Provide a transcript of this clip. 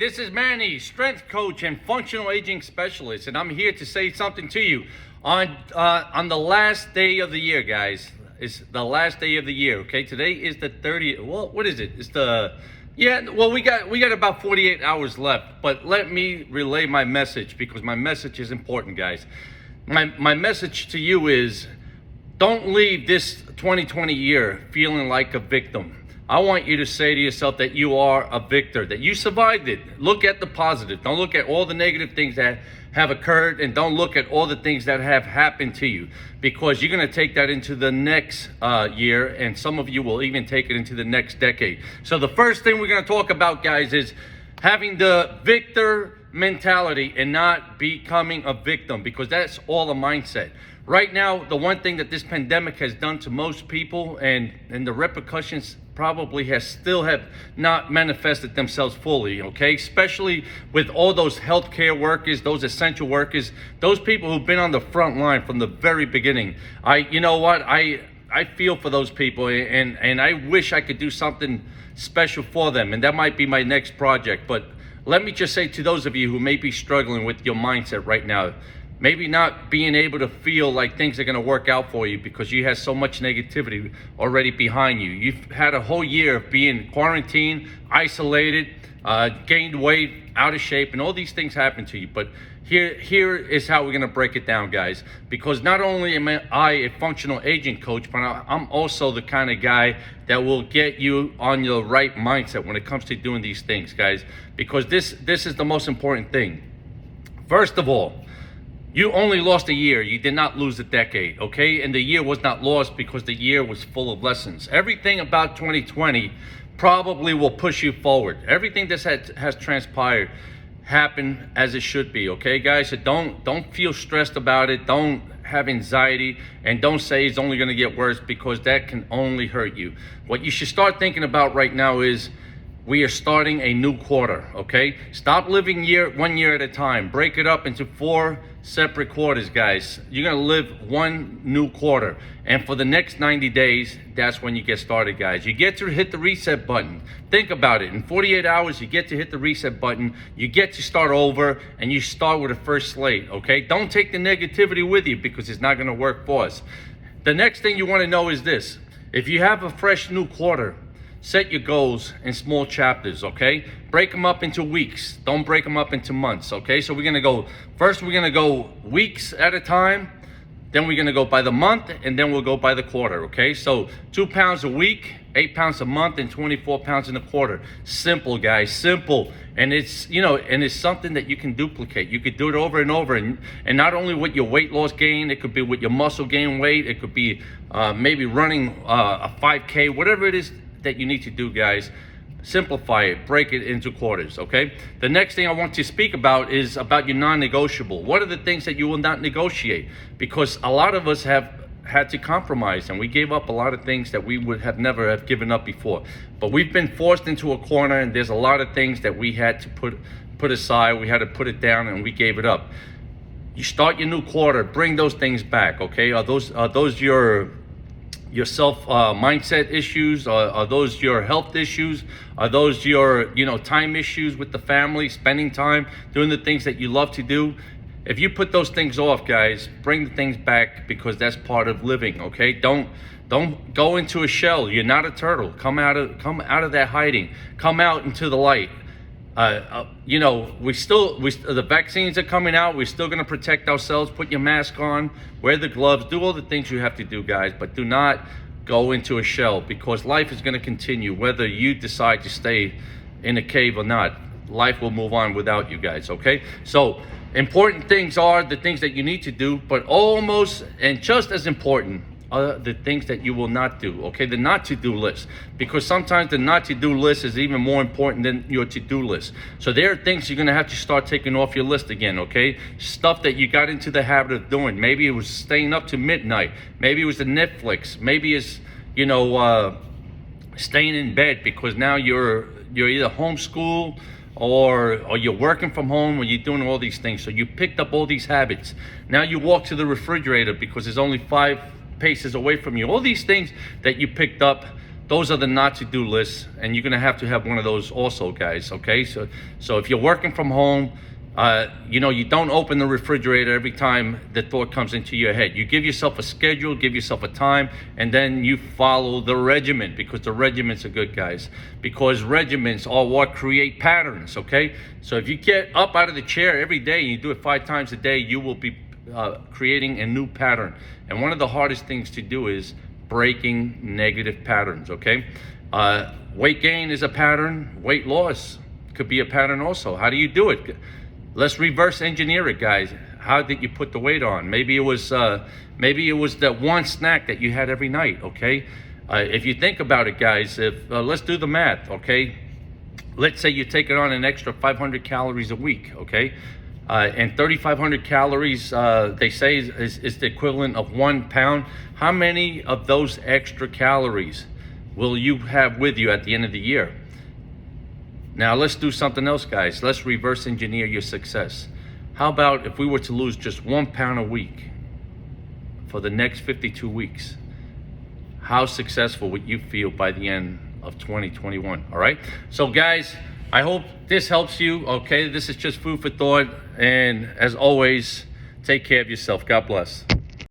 This is Manny, strength coach and functional aging specialist, and I'm here to say something to you on the last day of the year, guys. It's the last day of the year. Okay, today is the 30th. Well, what is it? It's the Well, we got about 48 hours left. But let me relay my message because my message is important, guys. My message to you is, don't leave this 2020 year feeling like a victim. I want you to say to yourself that you are a victor, that you survived it. Look at the positive. Don't look at all the negative things that have occurred, and don't look at all the things that have happened to you, because you're going to take that into the next year, and some of you will even take it into the next decade. So the first thing we're going to talk about, guys, is having the victor mentality and not becoming a victim, because that's all a mindset. Right now, the one thing that this pandemic has done to most people, and the repercussions probably still have not manifested themselves fully, okay? Especially with all those healthcare workers, those essential workers, those people who've been on the front line from the very beginning. You know what? I feel for those people, and I wish I could do something special for them, and that might be my next project. But let me just say to those of you who may be struggling with your mindset right now, maybe not being able to feel like things are going to work out for you because you have so much negativity already behind you. You've had a whole year of being quarantined, isolated, gained weight, out of shape, and all these things happen to you. But here is how we're going to break it down, guys. Because not only am I a functional aging coach, but I'm also the kind of guy that will get you on your right mindset when it comes to doing these things, guys. Because this is the most important thing. First of all, you only lost a year. You did not lose a decade, okay? And the year was not lost because the year was full of lessons. Everything about 2020 probably will push you forward. Everything that has transpired happened as it should be, okay, guys? So don't feel stressed about it. Don't have anxiety, and don't say it's only going to get worse, because that can only hurt you. What you should start thinking about right now is, we are starting a new quarter, okay? Stop living one year at a time. Break it up into 4 separate quarters, guys. You're gonna live one new quarter. And for the next 90 days, that's when you get started, guys. You get to hit the reset button. Think about it. In 48 hours, you get to hit the reset button. You get to start over, and you start with a fresh slate, okay? Don't take the negativity with you, because it's not gonna work for us. The next thing you wanna know is this. If you have a fresh new quarter, set your goals in small chapters, okay? Break them up into weeks. Don't break them up into months, okay? So we're gonna go weeks at a time, then we're gonna go by the month, and then we'll go by the quarter, okay? So 2 pounds a week, 8 pounds a month, and 24 pounds in a quarter. Simple, guys, simple. And it's, and it's something that you can duplicate. You could do it over and over, and not only with your weight loss gain, it could be with your muscle gain weight, it could be maybe running a 5K, whatever it is that you need to do, guys. Simplify it, break it into quarters, okay? The next thing I want to speak about is about your non-negotiable. What are the things that you will not negotiate? Because a lot of us have had to compromise, and we gave up a lot of things that we would have never have given up before. But we've been forced into a corner, and there's a lot of things that we had to put aside. We had to put it down, and we gave it up. You start your new quarter, bring those things back, okay? Are those your self mindset issues? Are those your health issues? Are those your time issues with the family, spending time doing the things that you love to do? If you put those things off, guys, bring the things back, because that's part of living, okay? Don't go into a shell. You're not a turtle. Come out of that hiding. Come out into the light. The vaccines are coming out. We're still going to protect ourselves. Put your mask on, wear the gloves, do all the things you have to do, guys, but do not go into a shell, because life is going to continue. Whether you decide to stay in a cave or not, life will move on without you, guys, okay? So important things are the things that you need to do, but almost and just as important are the things that you will not do, okay? The not to-do list, because sometimes the not to-do list is even more important than your to-do list. So there are things you're gonna have to start taking off your list again, okay? Stuff that you got into the habit of doing. Maybe it was staying up to midnight. Maybe it was the Netflix. Maybe it's, staying in bed because now you're either homeschooled or you're working from home, or you're doing all these things. So you picked up all these habits. Now you walk to the refrigerator because there's only 5 paces away from you. All these things that you picked up those are the not to do lists, and you're gonna have to have one of those also, guys. Okay, so if you're working from home, you know, you don't open the refrigerator every time the thought comes into your head. You give yourself a schedule, give yourself a time, and then you follow the regimen, because the regiments are good, guys, because regiments are what create patterns. Okay, so if you get up out of the chair every day and you do it 5 times a day, you will be creating a new pattern. And one of the hardest things to do is breaking negative patterns. Okay, weight gain is a pattern. Weight loss could be a pattern also. How do you do it? Let's reverse engineer it, guys. How did you put the weight on? Maybe it was that one snack that you had every night. Okay, if you think about it, guys, if let's do the math. Okay, let's say you take it on an extra 500 calories a week. Okay, and 3,500 calories, they say is the equivalent of 1 pound. How many of those extra calories will you have with you at the end of the year? Now let's do something else, guys. Let's reverse engineer your success. How about if we were to lose just 1 pound a week for the next 52 weeks? How successful would you feel by the end of 2021? All right. So guys, I hope this helps you. Okay, this is just food for thought. And as always, take care of yourself. God bless.